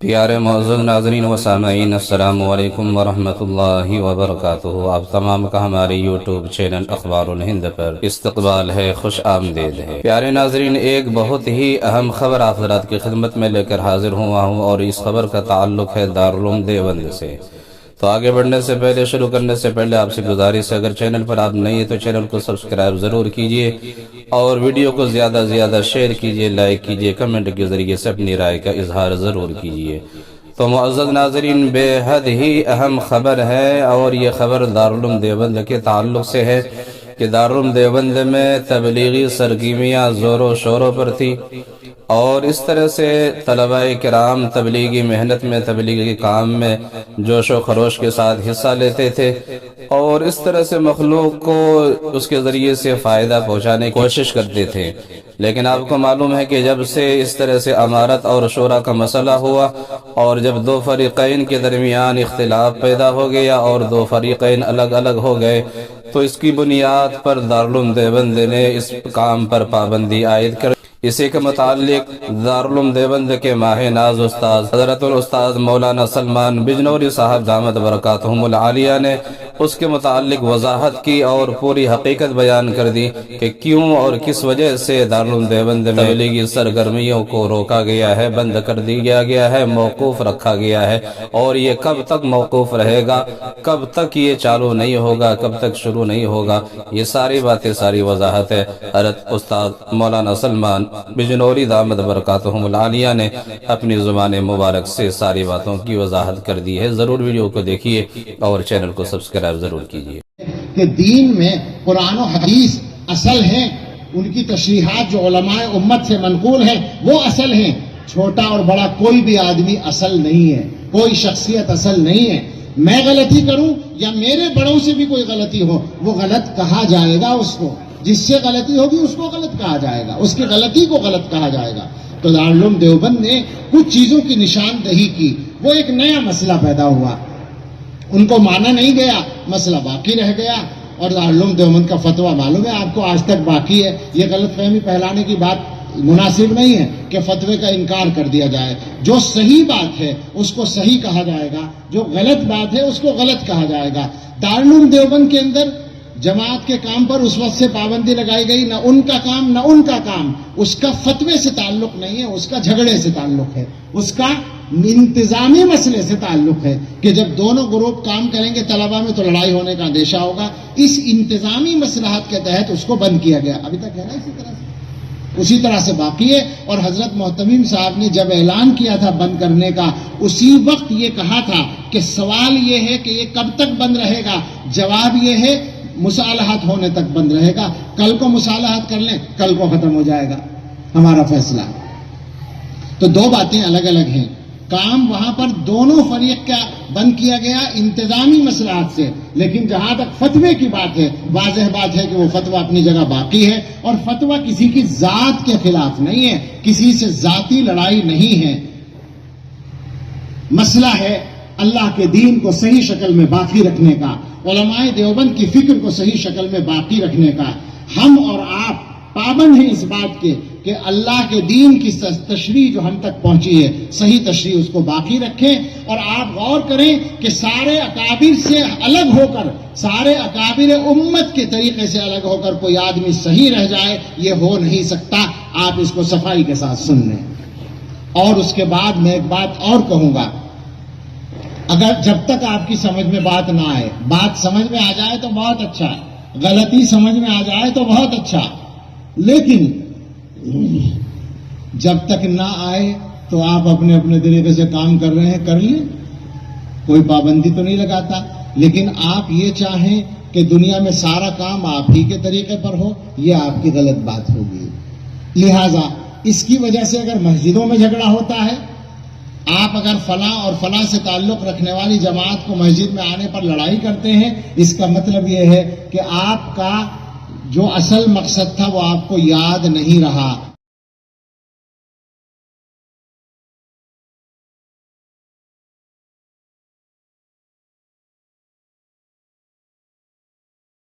پیارے معزز ناظرین و سامعین، السلام علیکم ورحمۃ اللہ وبرکاتہ۔ آپ تمام کا ہمارے یوٹیوب چینل اخبار الہند پر استقبال ہے، خوش آمدید ہے۔ پیارے ناظرین، ایک بہت ہی اہم خبر آپ حضرات کی خدمت میں لے کر حاضر ہوا ہوں، اور اس خبر کا تعلق ہے دارالعلوم دیوبند سے۔ تو آگے بڑھنے سے پہلے، شروع کرنے سے پہلے آپ سے گزارش ہے، اگر چینل پر آپ نئے ہیں تو چینل کو سبسکرائب ضرور کیجئے، اور ویڈیو کو زیادہ سے زیادہ شیئر کیجئے، لائک کیجئے، کمنٹ کے ذریعے سے اپنی رائے کا اظہار ضرور کیجئے۔ تو معزز ناظرین، بے حد ہی اہم خبر ہے، اور یہ خبر دارالعلوم دیوبند کے تعلق سے ہے کہ دارالعلوم دیوبند میں تبلیغی سرگرمیاں زور و شوروں پر تھی، اور اس طرح سے طلباء کرام تبلیغی محنت میں، تبلیغی کام میں جوش و خروش کے ساتھ حصہ لیتے تھے، اور اس طرح سے مخلوق کو اس کے ذریعے سے فائدہ پہنچانے کی کوشش کرتے تھے۔ لیکن آپ کو معلوم ہے کہ جب سے اس طرح سے امارت اور شورا کا مسئلہ ہوا، اور جب دو فریقین کے درمیان اختلاف پیدا ہو گیا اور دو فریقین الگ الگ ہو گئے، تو اس کی بنیاد پر دارالعلوم دیوبند نے اس کام پر پابندی عائد کر اسی کے متعلق دارالعلوم دیوبند کے ماہ ناز استاد حضرت الاستاذ مولانا سلمان بجنوری صاحب دامت برکاتہم العالیہ نے اس کے متعلق وضاحت کی، اور پوری حقیقت بیان کر دی کہ کیوں اور کس وجہ سے دارالعلوم دیوبند میں تبلیغی سرگرمیوں کو روکا گیا ہے، بند کر دیا گیا ہے، موقوف رکھا گیا ہے، اور یہ کب تک موقوف رہے گا، کب تک یہ چالو نہیں ہوگا، کب تک شروع نہیں ہوگا۔ یہ ساری باتیں، ساری وضاحت ہے حضرت استاد مولانا سلمان بجنوری دامت برکاتہم العالیہ نے اپنی زبان مبارک سے ساری باتوں کی وضاحت کر دی ہے۔ ضرور ویڈیو کو دیکھیے اور چینل کو سبسکرائب ضرور کیجیے۔ کہ دین میں قرآن و حدیث اصل ہیں، ان کی تشریحات جو علماء امت سے منقول ہیں وہ اصل ہیں۔ چھوٹا اور بڑا کوئی بھی آدمی اصل نہیں ہے، کوئی شخصیت اصل نہیں ہے۔ میں غلطی کروں یا میرے بڑوں سے بھی کوئی غلطی ہو، وہ غلط کہا جائے گا اس کو۔ جس سے غلطی ہوگی اس کو غلط کہا جائے گا، اس کی غلطی کو غلط کہا جائے گا۔ تو دارالعلوم دیوبند نے کچھ چیزوں کی نشاندہی کی، وہ ایک نیا مسئلہ پیدا ہوا، ان کو مانا نہیں گیا، مسئلہ باقی رہ گیا، اور دارالعلوم دیوبند کا فتویٰ معلوم ہے آپ کو آج تک باقی ہے۔ یہ غلط فہمی پھیلانے کی بات مناسب نہیں ہے کہ فتوے کا انکار کر دیا جائے۔ جو صحیح بات ہے اس کو صحیح کہا جائے گا، جو غلط بات ہے اس کو غلط کہا جائے گا۔ دارالعلوم دیوبند کے اندر جماعت کے کام پر اس وقت سے پابندی لگائی گئی، نہ ان کا کام نہ ان کا کام، اس کا فتوے سے تعلق نہیں ہے، اس کا جھگڑے سے تعلق ہے، اس کا انتظامی مسئلے سے تعلق ہے کہ جب دونوں گروپ کام کریں گے طلبہ میں تو لڑائی ہونے کا اندیشہ ہوگا۔ اس انتظامی مصلحت کے تحت اس کو بند کیا گیا، ابھی تک ہے نا اسی طرح سے باقی ہے۔ اور حضرت محتمیم صاحب نے جب اعلان کیا تھا بند کرنے کا، اسی وقت یہ کہا تھا کہ سوال یہ ہے کہ یہ کب تک بند رہے گا، جواب یہ ہے مصالحت ہونے تک بند رہے گا۔ کل کو مصالحت کر لیں، کل کو ختم ہو جائے گا ہمارا فیصلہ۔ تو دو باتیں الگ الگ ہیں۔ کام وہاں پر دونوں فریق کا بند کیا گیا انتظامی مصلحت سے، لیکن جہاں تک فتوے کی بات ہے، واضح بات ہے کہ وہ فتویٰ اپنی جگہ باقی ہے، اور فتویٰ کسی کی ذات کے خلاف نہیں ہے، کسی سے ذاتی لڑائی نہیں ہے۔ مسئلہ ہے اللہ کے دین کو صحیح شکل میں باقی رکھنے کا، علماء دیوبند کی فکر کو صحیح شکل میں باقی رکھنے کا۔ ہم اور آپ پابند ہیں اس بات کے کہ اللہ کے دین کی تشریح جو ہم تک پہنچی ہے، صحیح تشریح اس کو باقی رکھیں۔ اور آپ غور کریں کہ سارے اکابر سے الگ ہو کر، سارے اکابر امت کے طریقے سے الگ ہو کر کوئی آدمی صحیح رہ جائے، یہ ہو نہیں سکتا۔ آپ اس کو صفائی کے ساتھ سن لیں۔ اور اس کے بعد میں ایک بات اور کہوں گا، اگر جب تک آپ کی سمجھ میں بات نہ آئے، بات سمجھ میں آ جائے تو بہت اچھا ہے، غلطی سمجھ میں آ جائے تو بہت اچھا، لیکن جب تک نہ آئے تو آپ اپنے اپنے طریقے سے کام کر رہے ہیں، کر لیں، کوئی پابندی تو نہیں لگاتا۔ لیکن آپ یہ چاہیں کہ دنیا میں سارا کام آپ ہی کے طریقے پر ہو، یہ آپ کی غلط بات ہوگی۔ لہٰذا اس کی وجہ سے اگر مسجدوں میں جھگڑا ہوتا ہے، آپ اگر فلاں اور فلاں سے تعلق رکھنے والی جماعت کو مسجد میں آنے پر لڑائی کرتے ہیں، اس کا مطلب یہ ہے کہ آپ کا جو اصل مقصد تھا وہ آپ کو یاد نہیں رہا،